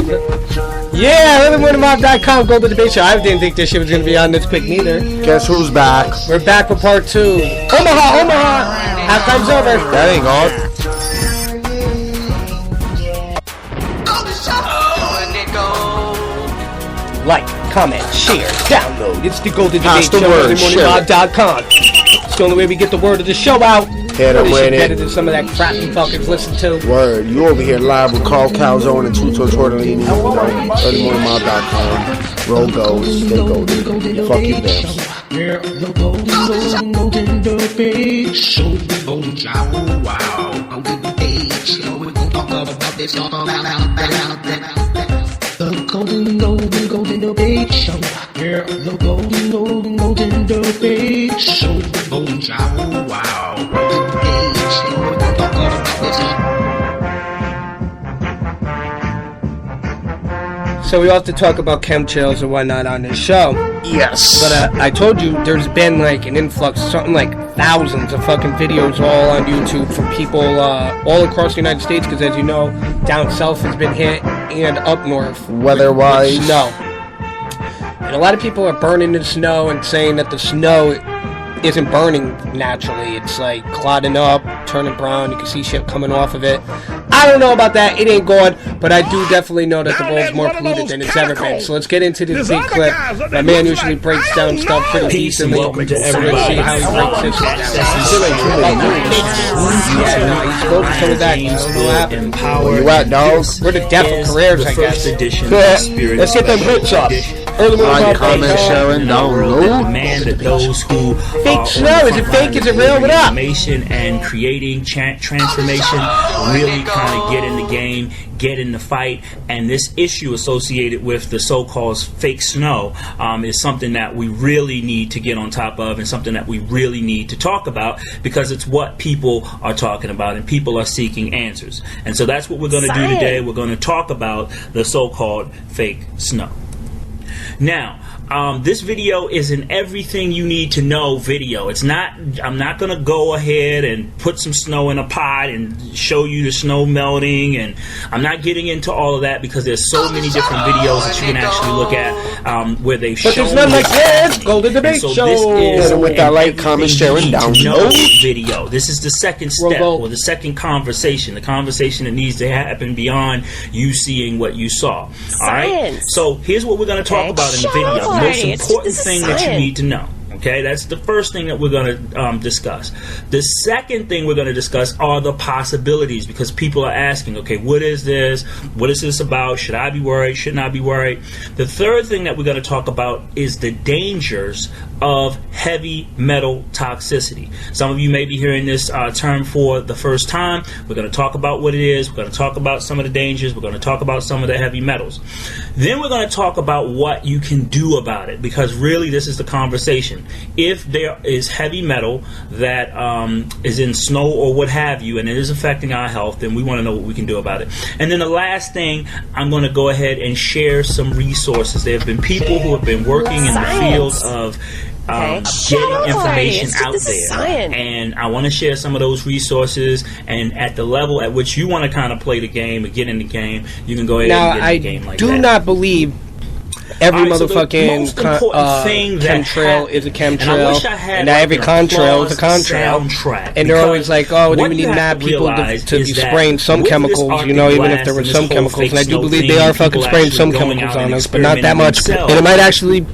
Yeah, earlymorningmob.com, GoldenDebateShow. I didn't think this shit was going to be on this quick neither. Guess who's back? We're back for part 2. Omaha! Halftime's over. That ain't all. Like, comment, share, download. It's the Golden Pass Debate the Show, word, earlymorningmob.com. It's the only way we get the word of the show out. Hit him with Better it. than some of that crap you fuckers listen to. Word. You over here live with Carl Calzone and Tuto Tortellini. earlymorningmob.com. Roll goes. Stay golden. Fuck you, bitch. Yeah, the golden debate show. Golden show. Wow. Golden debate show. We're gonna talk about this all about the golden debate show. Yeah, the golden debate show. Golden show. Wow. Golden debate show. We're gonna talk about this all. So we have to talk about chemtrails and whatnot on this show. Yes. But I told you there's been like an influx, something like thousands of fucking videos all on YouTube from people all across the United States, because as you know, down south has been hit and up north. Weather-wise. With snow. And a lot of people are burning the snow and saying that the snow isn't burning naturally. It's like clouding up, turning brown. You can see shit coming off of it. I don't know about that. It ain't gone, but I do definitely know that the world's more polluted than it's ever been. So let's get into this big clip. My man usually breaks down stuff pretty decently. Welcome to So everybody. let's see how he breaks this one down. Yeah, no, he spoke some of that. He's still happening. Where you at, dog? We're the death of careers, I guess. Let's get them hits up. Like, comment, sharing, download. Demand that those who Fake snow, is it fake? Is it real? What up? Information and creating transformation really kind of get in the game, get in the fight, and this issue associated with the so-called fake snow is something that we really need to get on top of, and something that we really need to talk about, because it's what people are talking about and people are seeking answers. And so that's what we're going to do today. We're going to talk about the so-called fake snow. Now, this video is an everything you need to know video. It's not, I'm not going to go ahead and put some snow in a pot and show you the snow melting, and I'm not getting into all of that because there's so many different videos that you can actually look at where they've shown. But there's none like this. Golden Debate so Show. This is with that like, comment, share, and download video. This is the second step, or the second conversation. The conversation that needs to happen beyond you seeing what you saw. All right. So here's what we're going to talk about in the video. The most important thing that you need to know. Okay, that's the first thing that we're going to discuss. The second thing we're going to discuss are the possibilities, because people are asking, okay, what is this? What is this about? Should I be worried? Shouldn't I be worried? The third thing that we're going to talk about is the dangers of heavy metal toxicity. Some of you may be hearing this term for the first time. We're going to talk about what it is. We're going to talk about some of the dangers. We're going to talk about some of the heavy metals. Then we're going to talk about what you can do about it, because really this is the conversation. If there is heavy metal that is in snow or what have you, and it is affecting our health, then we want to know what we can do about it. And then the last thing, I'm going to go ahead and share some resources. There have been people who have been working in the field of getting information out there, and I want to share some of those resources. And at the level at which you want to kind of play the game and get in the game, you can go ahead and get in the game like that. Now, I do not believe every motherfucking chemtrail is a chemtrail, and every contrail is a contrail. And they're always like, oh, we need mad people to be spraying some chemicals, you know, even if there were some chemicals. And I do believe they are fucking spraying some chemicals on us, but not that much. And it might actually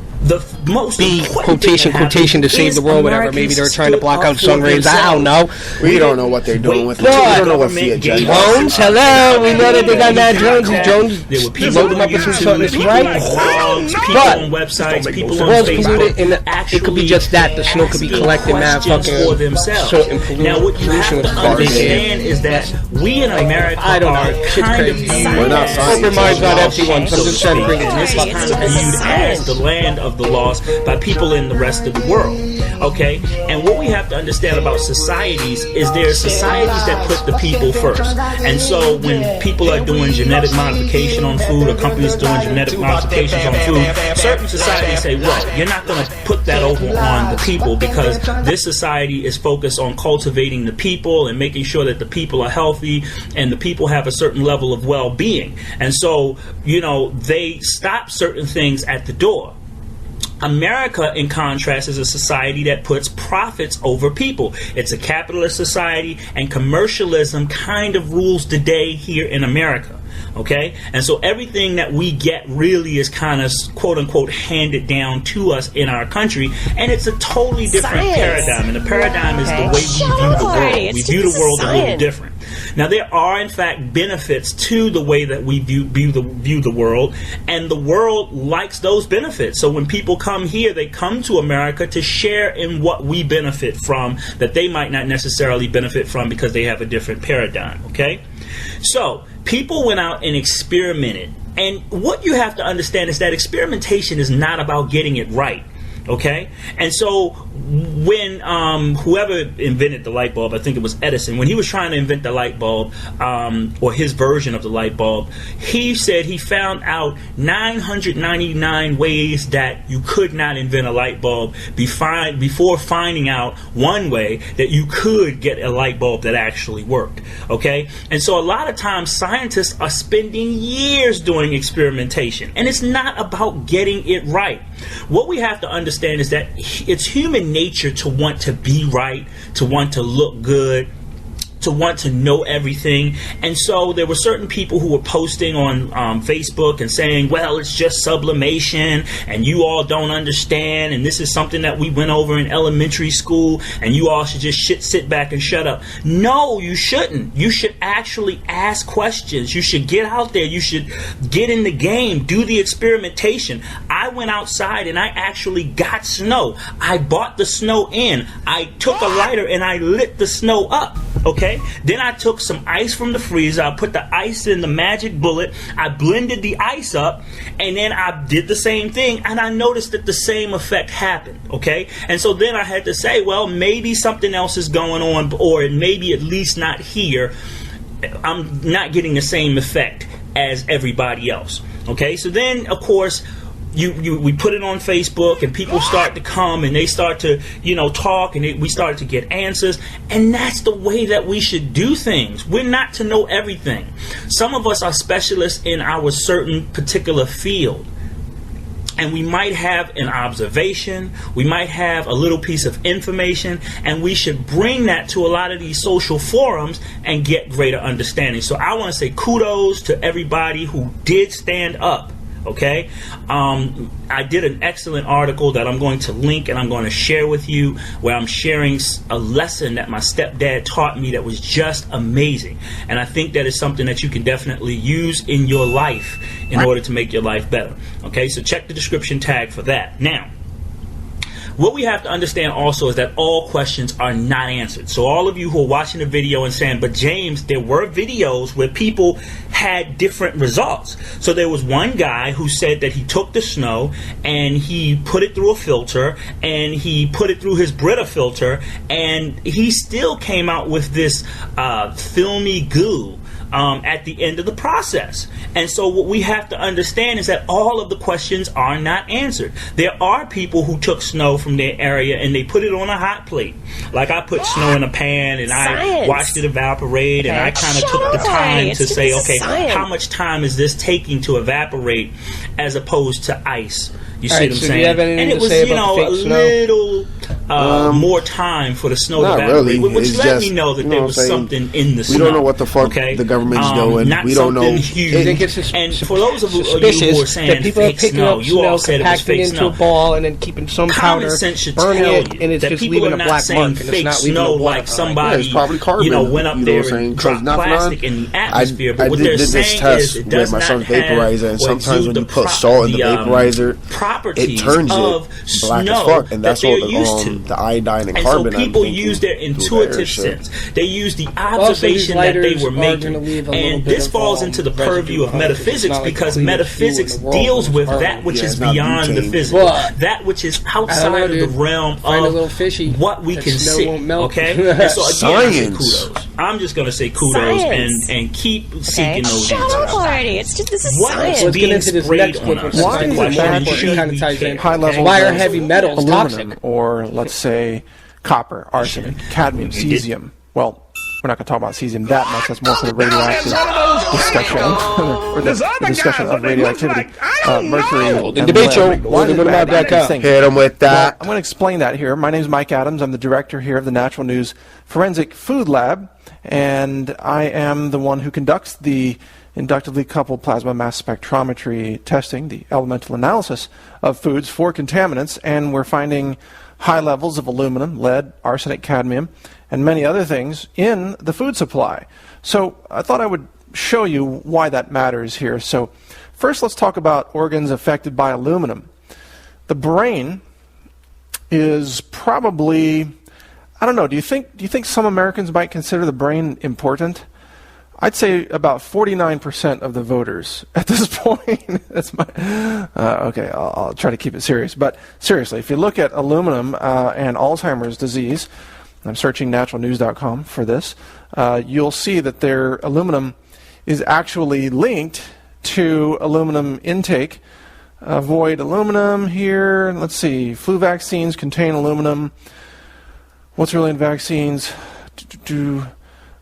be quotation to save the world, whatever. Maybe they're trying to block out sun rays. I don't know. We don't know what they're doing with it. We don't know what Fiat Jet drones. Hello, we know that they got mad drones. Drones, load them up with some something that's right. But the world's polluted, and it could be just that. The snow could be collecting mad fucking certain pollution. Now, what you have to understand is that we in America are kind of viewed. Open minds, not empty ones. I'm just trying to bring it. This is kind of viewed as the land of of the loss by people in the rest of the world. Okay? And what we have to understand about societies is there are societies that put the people first. And so when people are doing genetic modification on food, or companies doing genetic modifications on food, certain societies say, well, you're not going to put that over on the people, because this society is focused on cultivating the people and making sure that the people are healthy and the people have a certain level of well-being. And so, you know, they stop certain things at the door. America, in contrast, is a society that puts profits over people. It's a capitalist society, and commercialism kind of rules the day here in America. Okay? And so everything that we get really is kind of, quote unquote, handed down to us in our country, and it's a totally different paradigm. And the paradigm is the way we view the world. We view the world a little different. Now, there are, in fact, benefits to the way that we view the world, and the world likes those benefits. So when people come here, they come to America to share in what we benefit from that they might not necessarily benefit from because they have a different paradigm. Okay? So people went out and experimented. And what you have to understand is that experimentation is not about getting it right. Okay? And so when whoever invented the light bulb, I think it was Edison, when he was trying to invent the light bulb, or his version of the light bulb, he said he found out 999 ways that you could not invent a light bulb before finding out one way that you could get a light bulb that actually worked. Okay? And so a lot of times scientists are spending years doing experimentation, and it's not about getting it right. What we have to understand is that it's human nature to want to be right, to want to look good, to want to know everything. And so there were certain people who were posting on Facebook and saying, well, it's just sublimation and you all don't understand, and this is something that we went over in elementary school and you all should just sit back and shut up. No, you shouldn't. You should actually ask questions. You should get out there. You should get in the game. Do the experimentation. I went outside and I actually got snow. I bought the snow in. I took a lighter and I lit the snow up. Okay? Then I took some ice from the freezer. I put the ice in the magic bullet. I blended the ice up, and then I did the same thing, and I noticed that the same effect happened. Okay? And so then I had to say, well, maybe something else is going on, or maybe at least not here. I'm not getting the same effect as everybody else. Okay? So then, of course, we put it on Facebook, and people start to come and they start to, talk, and we started to get answers. And that's the way that we should do things. We're not to know everything. Some of us are specialists in our certain particular field. And we might have an observation, we might have a little piece of information, and we should bring that to a lot of these social forums and get greater understanding. So I want to say kudos to everybody who did stand up. Okay, I did an excellent article that I'm going to link and I'm going to share with you, where I'm sharing a lesson that my stepdad taught me that was just amazing. And I think that is something that you can definitely use in your life in order to make your life better. Okay, so check the description tag for that. Now, what we have to understand also is that all questions are not answered. So all of you who are watching the video and saying, but James, there were videos where people had different results. So there was one guy who said that he took the snow and he put it through a filter and he put it through his Brita filter, and he still came out with this filmy goo at the end of the process. And so what we have to understand is that all of the questions are not answered. There are people who took snow from their area and they put it on a hot plate. Like I put snow in a pan and I watched it evaporate, and I kind of took the time to say, okay, how much time is this taking to evaporate as opposed to ice? You see what I'm saying? And it was, a little more time for the snow to evaporate, which let me know that there was something in the snow. We don't know what the fuck the government's doing. Not we don't know. Huge. And for those of you who are saying fake snow, you all said it was fake snow. Into a ball and then keeping some powder, burning it, and it's just leaving a black mark. And it's not leaving a black like probably carbon. Went up there and dropped plastic in the atmosphere. But what they're saying is it does not have vaporizer, and sometimes when you put salt in the vaporizer, it turns it black as fuck, and that's all the iodine and And carbon. so people use their intuitive sense. They use the observation that they were making. And this falls into the purview of metaphysics, because metaphysics deals with that which is beyond the physical, that which is outside of the realm of what we can see. Okay? And so again, I say kudos. I'm just going to say kudos and keep seeking those answers. It's just, this is what science. is being sprayed on us? Why is it bad to eat high levels of heavy metals aluminum, toxic? or let's say copper, arsenic, cadmium, cesium? Well, we're not going to talk about cesium that much. That's more for the radioactive discussion, or the discussion of radioactivity. Mercury. The debate show. Hit them with that. Well, I'm going to explain that here. My name is Mike Adams. I'm the director here of the Natural News Forensic Food Lab, and I am the one who conducts the inductively coupled plasma mass spectrometry testing, the elemental analysis of foods for contaminants, and we're finding high levels of aluminum, lead, arsenic, cadmium, and many other things in the food supply. So I thought I would show you why that matters here. So first, let's talk about organs affected by aluminum. The brain is probably, I don't know, do you think some Americans might consider the brain important? I'd say about 49% of the voters at this point. That's my okay. I'll try to keep it serious. But seriously, if you look at aluminum and Alzheimer's disease, I'm searching naturalnews.com for this. You'll see that their aluminum is actually linked to aluminum intake. Avoid aluminum here. Let's see. Flu vaccines contain aluminum. What's really in vaccines?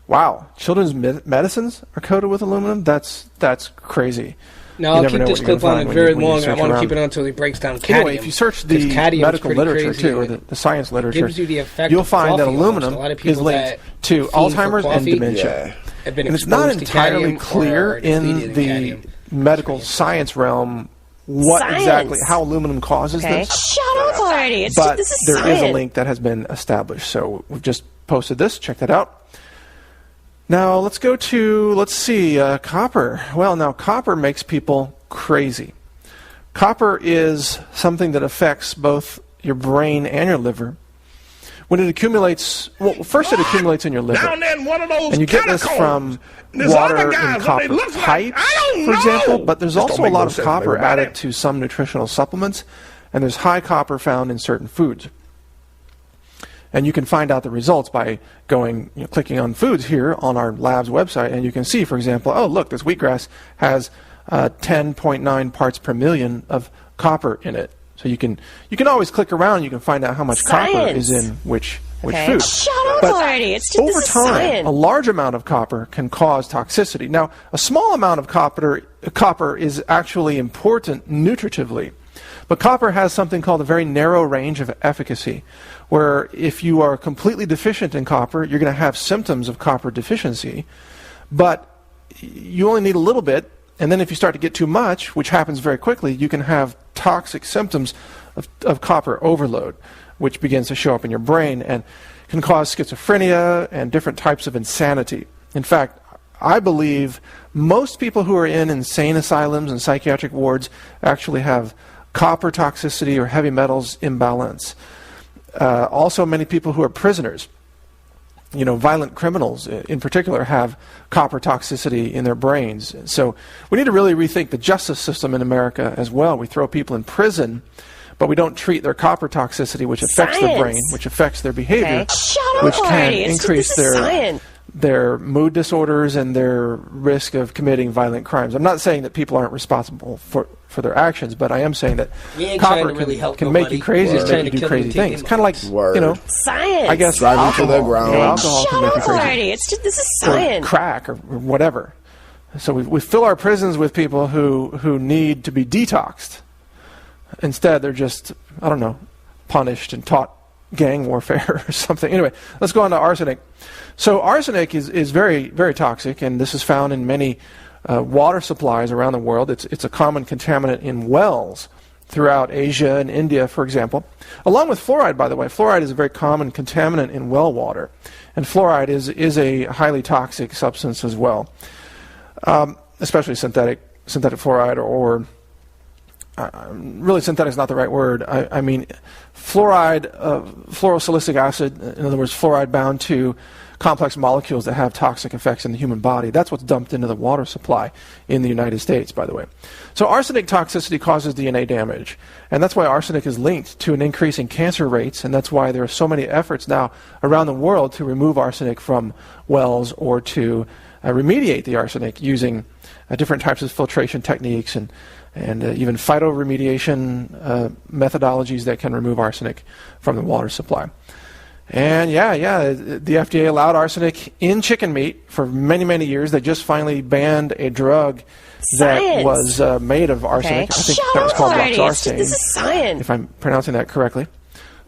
Wow, children's medicines are coated with aluminum? That's crazy. No, I'll keep this clip on it very long. I want to keep it on until he breaks down cadmium. Anyway, if you search the medical literature, too, or the science literature, you'll find that aluminum is linked to Alzheimer's and dementia. And it's not entirely clear in the medical science realm exactly how aluminum causes this. Shut up already. But this is there science. is a link that has been established. So we've just posted this. Check that out. Now, let's go to, copper. Well, now, copper makes people crazy. Copper is something that affects both your brain and your liver. When it accumulates, first it accumulates in your liver. And you get this from water in copper pipes, for example, but there's also a lot of copper added to some nutritional supplements, and there's high copper found in certain foods. And you can find out the results by clicking on foods here on our lab's website, and you can see, for example, oh, look, this wheatgrass has 10.9 parts per million of copper in it. So you can always click around, and you can find out how much copper is in which food. Shut up but already. Over time, a large amount of copper can cause toxicity. Now, a small amount of copper is actually important nutritively. But copper has something called a very narrow range of efficacy, where if you are completely deficient in copper, you're going to have symptoms of copper deficiency, but you only need a little bit, and then if you start to get too much, which happens very quickly, you can have toxic symptoms of copper overload, which begins to show up in your brain and can cause schizophrenia and different types of insanity. In fact, I believe most people who are in insane asylums and psychiatric wards actually have copper toxicity or heavy metals imbalance. Also, many people who are prisoners, violent criminals in particular, have copper toxicity in their brains. So we need to really rethink the justice system in America as well. We throw people in prison, but we don't treat their copper toxicity, which affects their brain, which affects their behavior, which can increase their mood disorders and their risk of committing violent crimes. I'm not saying that people aren't responsible for their actions, but I am saying that copper can make you crazy and make you do crazy things. Kind of like, science. I guess driving to the ground. Alcohol can make you crazy. Already. This is science. Or crack or whatever. So we fill our prisons with people who need to be detoxed. Instead, they're just, punished and taught gang warfare or something. Anyway, let's go on to arsenic. So arsenic is very, very toxic, and this is found in many water supplies around the world. It's a common contaminant in wells throughout Asia and India, for example. Along with fluoride, by the way. Fluoride is a very common contaminant in well water. And fluoride is a highly toxic substance as well, especially synthetic fluoride or really synthetic is not the right word. I mean fluoride, fluorosilicic acid, in other words, fluoride bound to complex molecules that have toxic effects in the human body. That's what's dumped into the water supply in the United States, by the way. So arsenic toxicity causes DNA damage, and that's why arsenic is linked to an increase in cancer rates, and that's why there are so many efforts now around the world to remove arsenic from wells or to remediate the arsenic using different types of filtration techniques and even phytoremediation methodologies that can remove arsenic from the water supply. And the FDA allowed arsenic in chicken meat for many, many years. They just finally banned a drug that was made of arsenic. I think that was called roxarsine. This is science. If I'm pronouncing that correctly.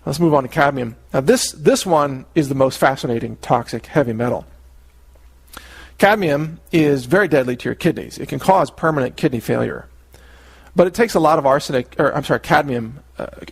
Let's move on to cadmium. Now this one is the most fascinating toxic heavy metal. Cadmium is very deadly to your kidneys. It can cause permanent kidney failure. But it takes a lot of cadmium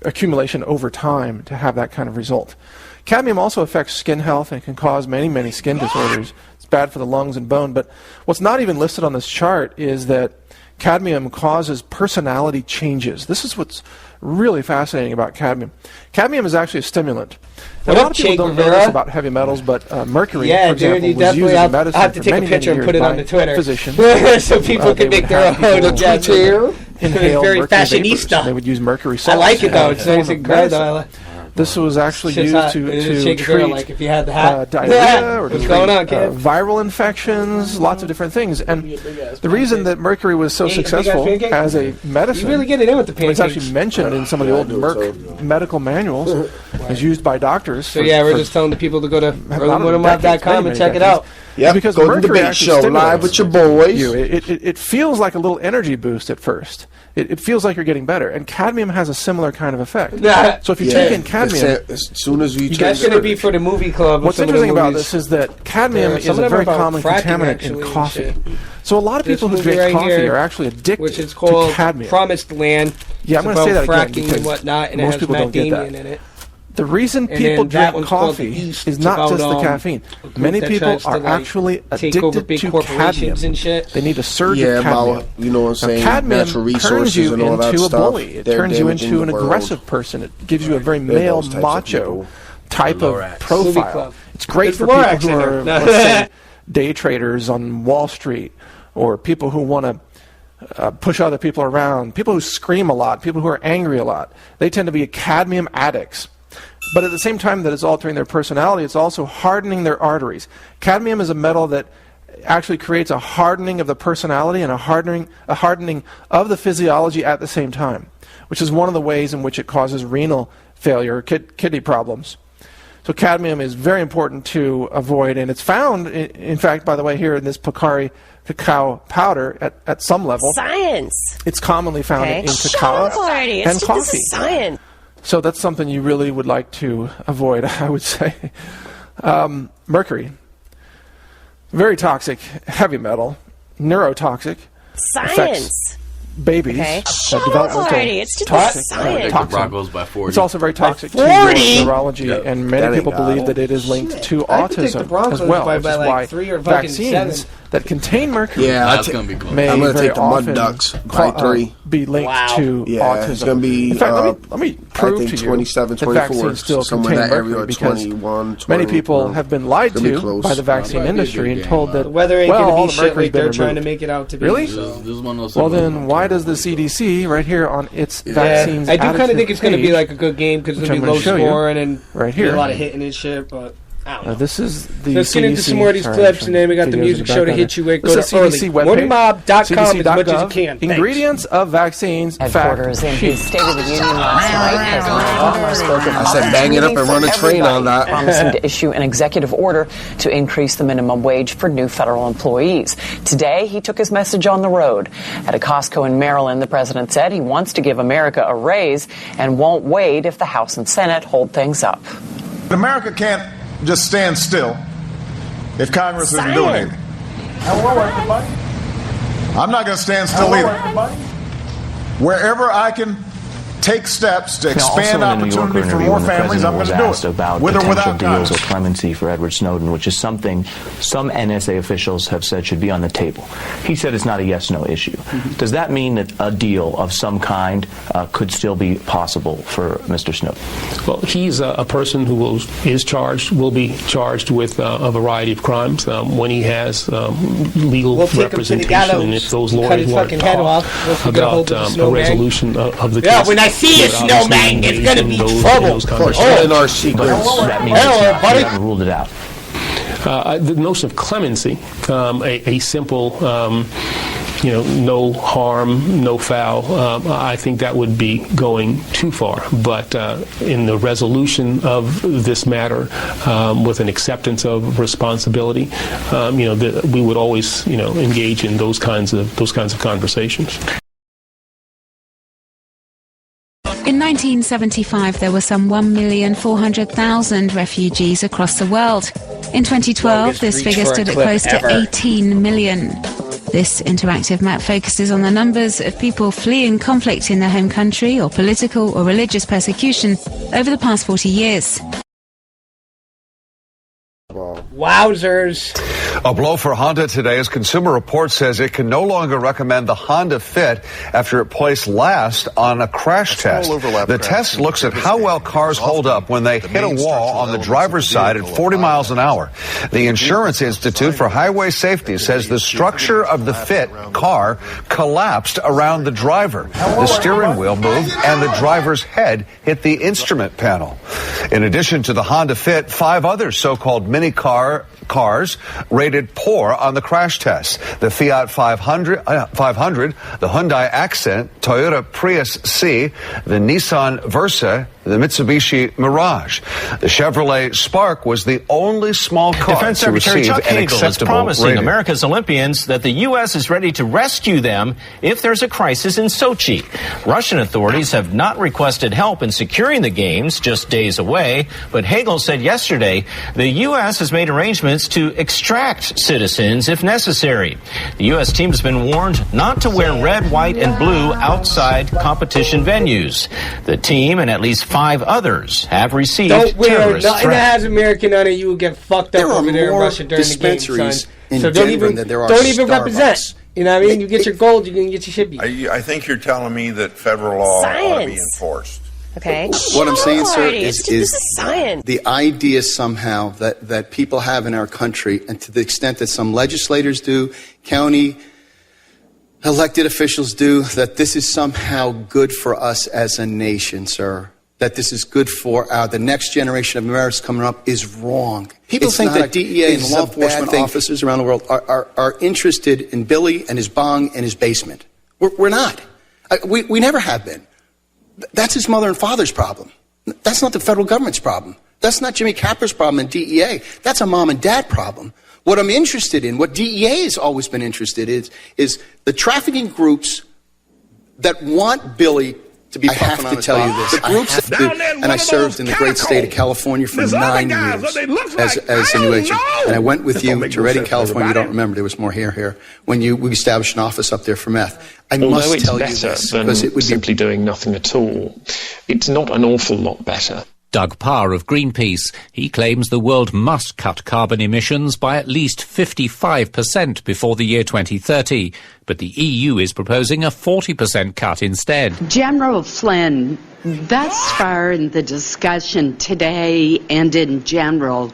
accumulation over time to have that kind of result. Cadmium also affects skin health and can cause many, many skin disorders. It's bad for the lungs and bone. But what's not even listed on this chart is that cadmium causes personality changes. This is what's really fascinating about cadmium. Cadmium is actually a stimulant. Now, a lot of people don't know this about heavy metals, but mercury, for example, was used as a medicine. I have to take a picture and put it on the Twitter so people can make their own. Inhale very fashionista. They would use mercury salt. I like it though. It's nice and good. This was actually used to treat like if you had the hat. Diarrhea or to What's treat going on, kid? viral infections, lots of different things. And the reason that mercury was so successful as a medicine, you really get it in with the pancakes. it's actually mentioned in some of the old Merck medical manuals, is used by doctors. So we're just telling the people to go to earlymodermap.com and check it out. Yeah, because Golden mercury Debate actually Show stimulates live with your boys. It feels like a little energy boost at first. It feels like you're getting better, and cadmium has a similar kind of effect. So if you take in cadmium, as soon as we that's going to be for the movie club. What's interesting about this is that cadmium is a very common contaminant in coffee. So a lot of people who drink coffee are actually addicted to cadmium. Promised Land. Yeah, I'm going to say that again because and whatnot, and most people don't get that. In it. The reason people drink coffee is not just the caffeine. Many people are actually addicted to cadmium. And shit. They need a surge of cadmium. You know what I'm saying? Cadmium natural turns resources you and all that into a stuff. bully. It turns you into an aggressive person. It gives you a very male, macho type of profile. It's great for people who are, let's say, day traders on Wall Street, or people who want to push other people around, people who scream a lot, people who are angry a lot. They tend to be cadmium addicts. But at the same time that it's altering their personality, it's also hardening their arteries. Cadmium is a metal that actually creates a hardening of the personality and a hardening of the physiology at the same time, which is one of the ways in which it causes renal failure, kidney problems. So cadmium is very important to avoid, and it's found, in fact, by the way, here in this Pocari cacao powder at some level. Science. It's commonly found in cacao and coffee. This is science. So that's something you really would like to avoid, I would say. Mercury, very toxic, heavy metal, neurotoxic. Science. Babies, developmental toxin. It's also very toxic to your neurology, and many people believe that it is linked to autism as well, which is why vaccines that contain mercury may I'm going to very take the Mud often Ducks by 3. Be linked to autism. It's going to be, in fact, let me prove I think to 27, you that 24, vaccines still somewhere contain that area, mercury, because 21, many people have been lied to by the vaccine industry and told that, weather ain't well, gonna all be the shit mercury's like been they're trying to removed. make it out to be. Really? So. Well, then why does the CDC right here on its vaccines? I do kind of think it's going to be like a good game because it'll be low scoring and right here a lot of hitting and shit, but I don't know. this is the Let's get into CDC. some more of these clips, and then we got the music show to hit you with. Go to earlymodermob.com as much as you can. Ingredients of vaccines. Headquarters in his State of the Union last night, President Obama spoke of I said bang it up and run a train on that. promising to issue an executive order to increase the minimum wage for new federal employees. Today, he took his message on the road. At a Costco in Maryland, the president said he wants to give America a raise and won't wait if the House and Senate hold things up. America can't just stand still if Congress isn't doing anything. I'm not going to stand still either. Wherever I can take steps to expand opportunity for more families, I'm going to do it. About with or without deals or clemency for Edward Snowden, which is something some NSA officials have said should be on the table. He said it's not a yes-no issue. Does that mean that a deal of some kind could still be possible for Mr. Snowden? Well, he's a person who will be charged with a variety of crimes when he has legal representation, and if those lawyers want to talk about a resolution of the case. Yeah, when I see a snowman, it's going to be trouble. In our secrets. That means you haven't ruled it out. The notion of clemency, a simple, no harm, no foul, I think that would be going too far. But in the resolution of this matter, with an acceptance of responsibility, we would always, engage in those kinds of conversations. In 1975, there were some 1,400,000 refugees across the world. In 2012, this figure stood at close to 18 million. This interactive map focuses on the numbers of people fleeing conflict in their home country or political or religious persecution over the past 40 years. Wowzers. A blow for Honda today as Consumer Reports says it can no longer recommend the Honda Fit after it placed last on a crash test. The test looks at how well cars hold up when they hit a wall on the driver's side at 40 miles an hour. The Insurance Institute for Highway Safety says the structure of the Fit car collapsed around the driver. The steering wheel moved and the driver's head hit the instrument panel. In addition to the Honda Fit, 5 other so-called mini cars rated poor on the crash test. The Fiat 500, the Hyundai Accent, Toyota Prius C, the Nissan Versa, the Mitsubishi Mirage. The Chevrolet Spark was the only small car Defense to Secretary receive Chuck an Hagel is acceptable promising rating. America's Olympians that the U.S. is ready to rescue them if there's a crisis in Sochi. Russian authorities have not requested help in securing the games just days away, but Hagel said yesterday the U.S. has made arrangements to extract citizens if necessary. The U.S. team has been warned not to wear red, white, and blue outside competition venues. The team and at least 5 others have received Don't wear terrorist nothing that threats. has American on it. You will get fucked up over there in Russia during the game, son. So don't even represent. You know what I mean? You get your gold, you can get your shit beat. I think you're telling me that federal law ought to be enforced. Okay. What I'm saying, sir, is science. The idea somehow that people have in our country, and to the extent that some legislators do, county elected officials do, that this is somehow good for us as a nation, sir. That this is good for the next generation of Americans coming up is wrong. People think that DEA and law enforcement officers around the world are interested in Billy and his bong and his basement. We're not. We never have been. That's his mother and father's problem. That's not the federal government's problem. That's not Jimmy Capper's problem in DEA. That's a mom and dad problem. What I'm interested in, what DEA has always been interested in, is the trafficking groups that want Billy to be fucking on his body. I have to tell you this. The groups that do, and I served in the great state of California for 9 years as a new agent. And I went with you to Redding, California. You don't remember. There was more hair here. When we established an office up there for meth. I must tell you this, because it would simply doing nothing at all. It's not an awful lot better. Doug Parr of Greenpeace. He claims the world must cut carbon emissions by at least 55% before the year 2030. But the EU is proposing a 40% cut instead. General Flynn, thus far in the discussion today and in general,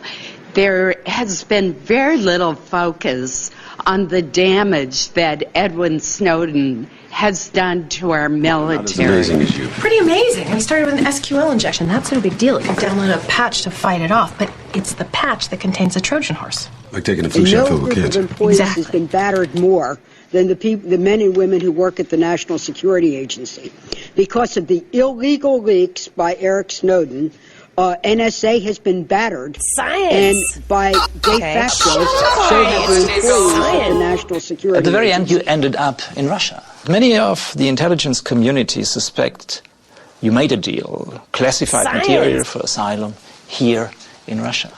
there has been very little focus on the damage that Edwin Snowden has done to our military. Pretty amazing. We started with an SQL injection. That's no big deal if you download a patch to fight it off, but it's the patch that contains the Trojan horse. Like taking a flu shot filled with kids. No group of employees has been battered more than the men and women who work at the National Security Agency. Because of the illegal leaks by Eric Snowden, NSA has been battered. Science. And by de facto, so have the employees of the National Security At the very end, Agency. you ended up in Russia. Many of the intelligence community suspect you made a deal, classified material for asylum here in Russia.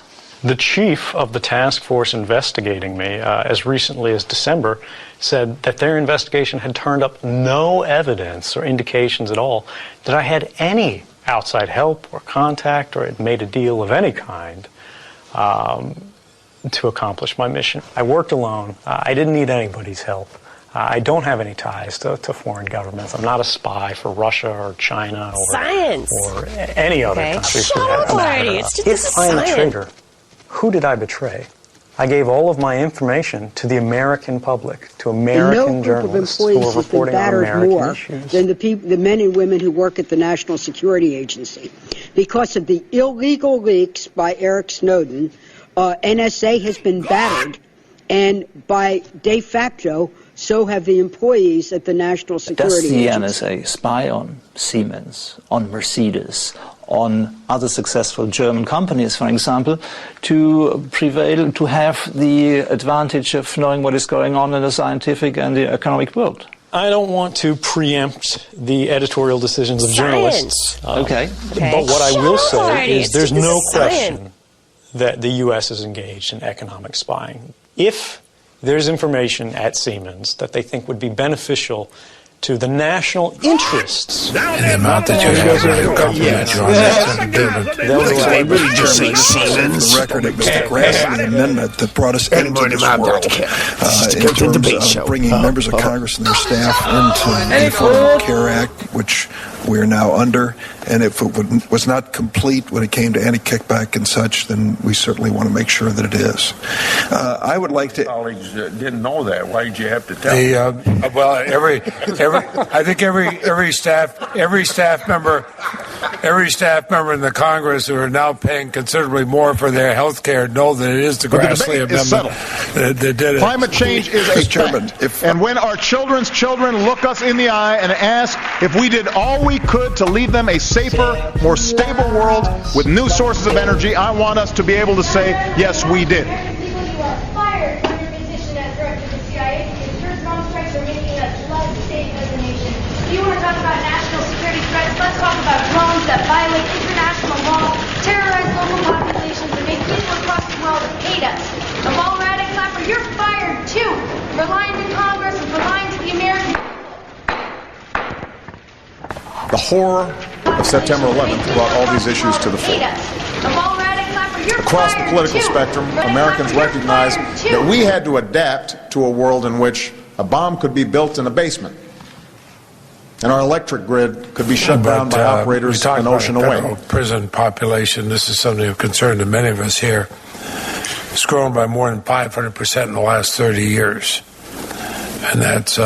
The chief of the task force investigating me, as recently as December, said that their investigation had turned up no evidence or indications at all that I had any outside help or contact or had made a deal of any kind to accomplish my mission. I worked alone. I didn't need anybody's help. I don't have any ties to foreign governments. I'm not a spy for Russia or China or any other country for that matter. If I'm a traitor, who did I betray? I gave all of my information to the American public, to American journalists who were reporting on American issues. Than the men and women who work at the National Security Agency. Because of the illegal leaks by Eric Snowden, NSA has been battered, and by de facto, so have the employees at the National Security Agency. Does the NSA spy on Siemens, on Mercedes, on other successful German companies, for example, to prevail, to have the advantage of knowing what is going on in the scientific and the economic world? I don't want to preempt the editorial decisions of journalists. But what I will say is there's no question that the U.S. is engaged in economic spying. If there's information at Siemens that they think would be beneficial to the national interests. The amount that you have in your company that you're on they really just say Siemens. The record, it was the Grassley Amendment that brought us into this world in terms of bringing members of Congress and their staff into the Affordable Care Act, which we're now under. And if it was not complete when it came to anti-kickback and such, then we certainly want to make sure that it is. I would like to... Colleagues didn't know that. Why did you have to tell them? Well, I think every staff member in the Congress who are now paying considerably more for their health care know that it is the Grassley Amendment that did it. Climate change is a threat. And when our children's children look us in the eye and ask if we did all we could to leave them a safer, more stable world with new sources of energy, I want us to be able to say, yes, we did. If you want to talk about national security threats, let's talk about drones that violate international law, terrorize local populations, and make people across the world hate us. The Ball Radic Clapper, you're fired too, for lying to Congress and for lying to the American people. The horror of September 11th brought all these issues to the fore. Across the political spectrum, Americans recognized that we had to adapt to a world in which a bomb could be built in a basement, and our electric grid could be shut down by operators an ocean away. Prison population, this is something of concern to many of us here. It's grown by more than 500% in the last 30 years. And that's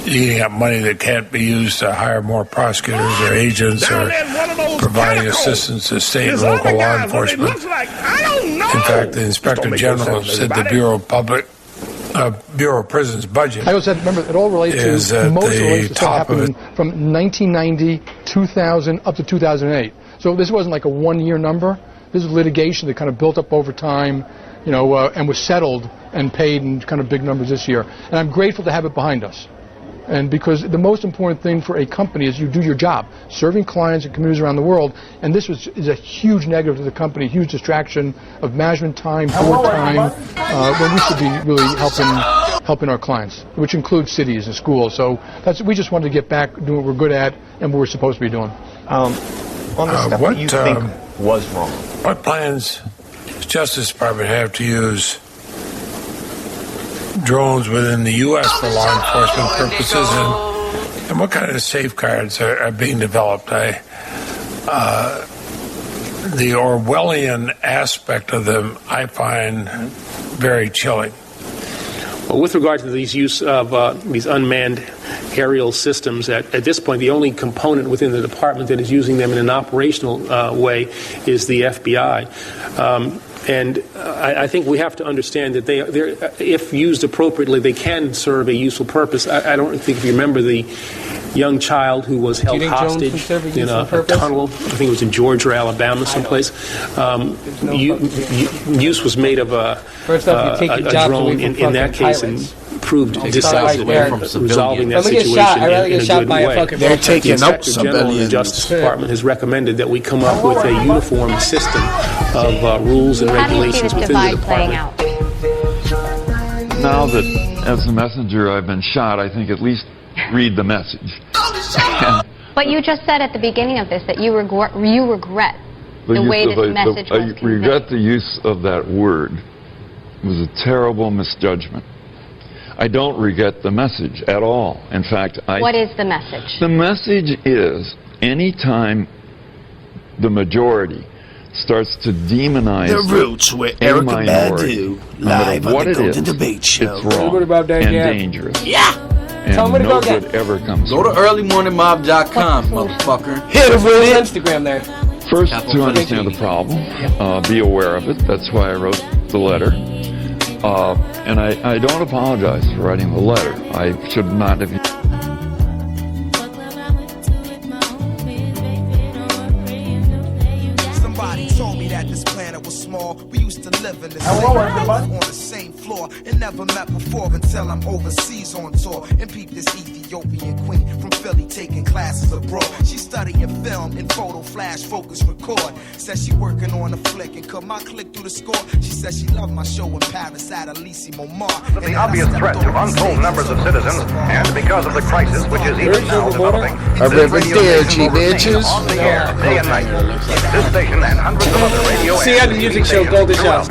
eating up money that can't be used to hire more prosecutors or agents or providing assistance to state and local law enforcement. In fact, the Inspector General said the Bureau of Prisons budget. I also said, remember, it all relates to most relates to stuff happening from 1990, 2000, up to 2008. So this wasn't like a one-year number. This is litigation that kind of built up over time, and was settled and paid in kind of big numbers this year. And I'm grateful to have it behind us. And because the most important thing for a company is you do your job, serving clients and communities around the world. And this is a huge negative to the company, huge distraction of management time, board time, when we should be really helping our clients, which includes cities and schools. So we just wanted to get back doing what we're good at and what we're supposed to be doing. On the stuff what you think was wrong? What plans does the Justice Department have to use drones within the U.S. for law enforcement purposes, and what kind of safeguards are being developed? The Orwellian aspect of them I find very chilling. Well, with regard to these use of these unmanned aerial systems, at this point, the only component within the department that is using them in an operational way is the FBI. And I think we have to understand that if used appropriately, they can serve a useful purpose. I don't think if you remember the young child who was held hostage in a tunnel. I think it was in Georgia or Alabama, someplace. Use was made of a drone in that case, and proved decisive from resolving that situation I'd rather get shot by a way. fucking They're taking out The General of the Justice Department has recommended that we come up with a uniform system of rules and regulations within the department. Now that, as a messenger, I've been shot, I think at least read the message. But you just said at the beginning of this that you regret the way this message was conveyed. I regret the use of that word. It was a terrible misjudgment. I don't regret the message at all. In fact, What is the message? The message is anytime the majority starts to demonize The Roots with a Erica minority, Badu, no matter live on what the it Golden is, Debate Show. it's wrong and dangerous. Yeah! And no good ever comes Go to earlymorningmob.com, motherfucker. Hit him with Instagram there. First, to understand the problem, be aware of it. That's why I wrote the letter. And I don't apologize for writing the letter. I should not have. Somebody told me that this planet was small. We used to live in the same house on the same floor and never met before until I'm overseas on tour and peep this Ethiopian queen from Philly taking classes abroad. She studying film and photo flash focus record. Says she working on a flick and cut my click through the score. She says she loved my show in Paris at Elysee Montmartre. The obvious threat to untold numbers of citizens, and because of the crisis which is even now developing, this radio station will remain on the air day and night. This station and hundreds of other radio See you at the music show, Golden Show.